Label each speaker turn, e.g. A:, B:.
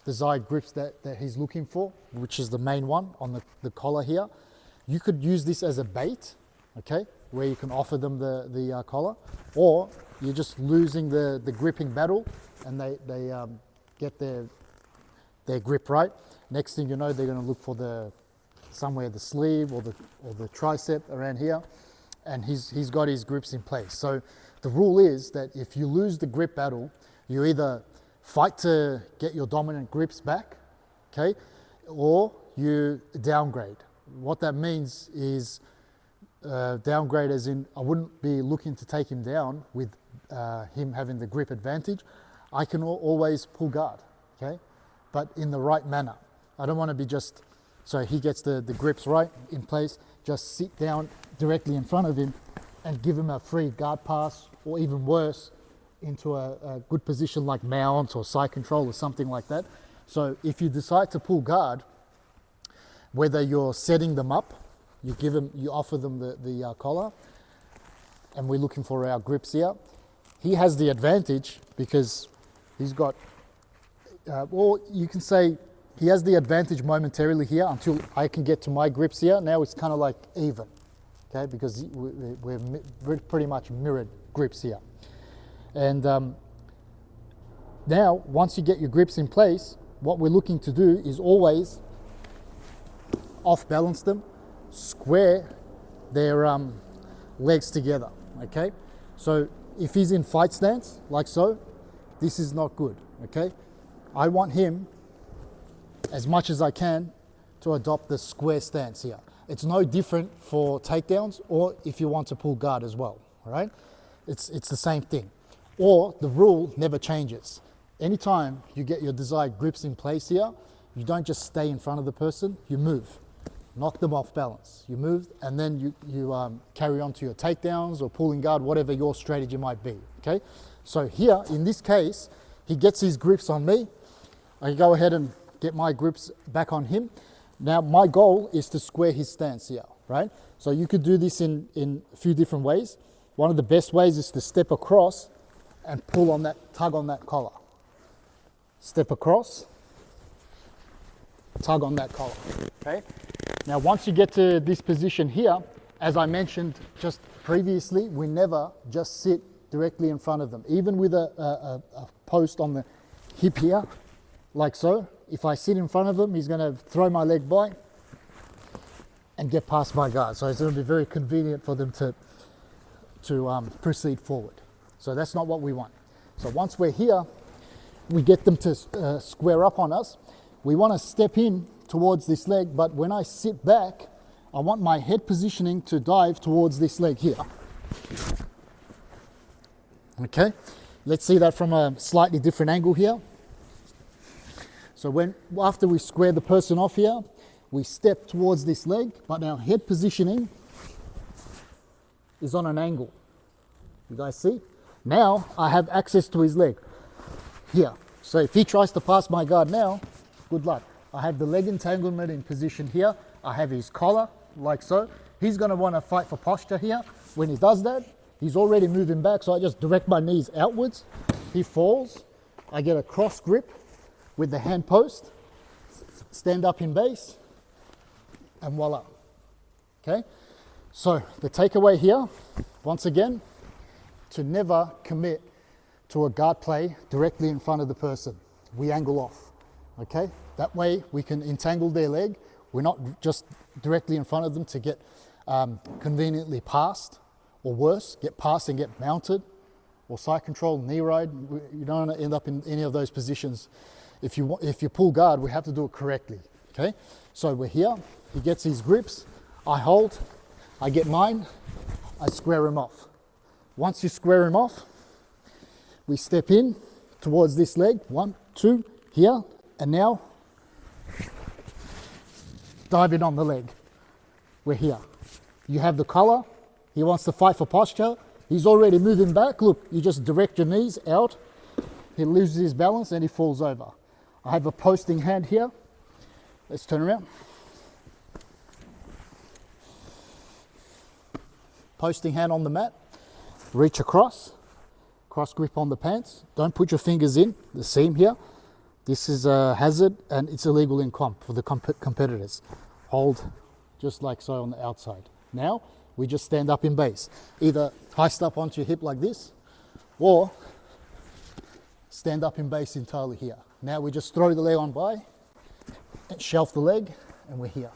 A: desired grips that he's looking for, which is the main one on the collar here. You could use this as a bait, okay, where you can offer them the collar, or you're just losing the gripping battle and they get their grip right. Next thing you know, they're going to look for somewhere the sleeve or the tricep around here, and he's got his grips in place. So the rule is that if you lose the grip battle, you either fight to get your dominant grips back, okay, or you downgrade. What that means is downgrade as in I wouldn't be looking to take him down with him having the grip advantage. I can always pull guard, okay, but in the right manner. I don't want to be just, so he gets the grips right in place, just sit down directly in front of him and give him a free guard pass, or even worse, into a good position like mount or side control or something like that. So if you decide to pull guard, whether you're setting them up, you offer them the collar, and we're looking for our grips here. He has the advantage because he's got, or you can say he has the advantage momentarily here until I can get to my grips here. Now it's kind of like even, okay, because we're pretty much mirrored grips here. And now, once you get your grips in place, what we're looking to do is always off balance them, square their legs together, okay? So if he's in fight stance, like so, this is not good, okay? I want him, as much as I can, to adopt the square stance here. It's no different for takedowns or if you want to pull guard as well, all right? It's the same thing. Or the rule never changes. Anytime you get your desired grips in place here, you don't just stay in front of the person, you move. Knock them off balance. You move, and then you carry on to your takedowns or pulling guard, whatever your strategy might be, okay? So here, in this case, he gets his grips on me. I go ahead and get my grips back on him. Now, my goal is to square his stance here, right? So you could do this in a few different ways. One of the best ways is to step across and pull on that, tug on that collar. Step across, tug on that collar, okay? Now, once you get to this position here, as I mentioned just previously, we never just sit directly in front of them. Even with a post on the hip here, like so, if I sit in front of them, he's gonna throw my leg by and get past my guard. So it's gonna be very convenient for them to proceed forward. So that's not what we want. So once we're here, we get them to square up on us. We want to step in towards this leg, but when I sit back, I want my head positioning to dive towards this leg here. Okay, let's see that from a slightly different angle here. So after we square the person off here, we step towards this leg, but our head positioning is on an angle. You guys see? Now I have access to his leg here. So if he tries to pass my guard now, good luck. I have the leg entanglement in position here. I have his collar, like so. He's gonna wanna fight for posture here. When he does that, he's already moving back, so I just direct my knees outwards. He falls. I get a cross grip with the hand post, stand up in base, and voila. Okay? So the takeaway here, once again, to never commit to a guard play directly in front of the person. We angle off, okay? That way we can entangle their leg. We're not just directly in front of them to get conveniently passed, or worse, get passed and get mounted, or side control, knee ride. You don't want to end up in any of those positions. If you pull guard, we have to do it correctly, okay? So we're here, he gets his grips, I hold, I get mine, I square him off. Once you square him off, we step in towards this leg, 1, 2, here, and now dive in on the leg. We're here. You have the collar, he wants to fight for posture, he's already moving back. Look, you just direct your knees out, he loses his balance and he falls over. I have a posting hand here. Let's turn around. Posting hand on the mat. Reach across. Cross grip on the pants. Don't put your fingers in the seam here. This is a hazard and it's illegal in comp for the competitors. Hold just like so on the outside. Now we just stand up in base, either heist up onto your hip like this, or stand up in base entirely here. Now we just throw the leg on by, and shelf the leg, and we're here.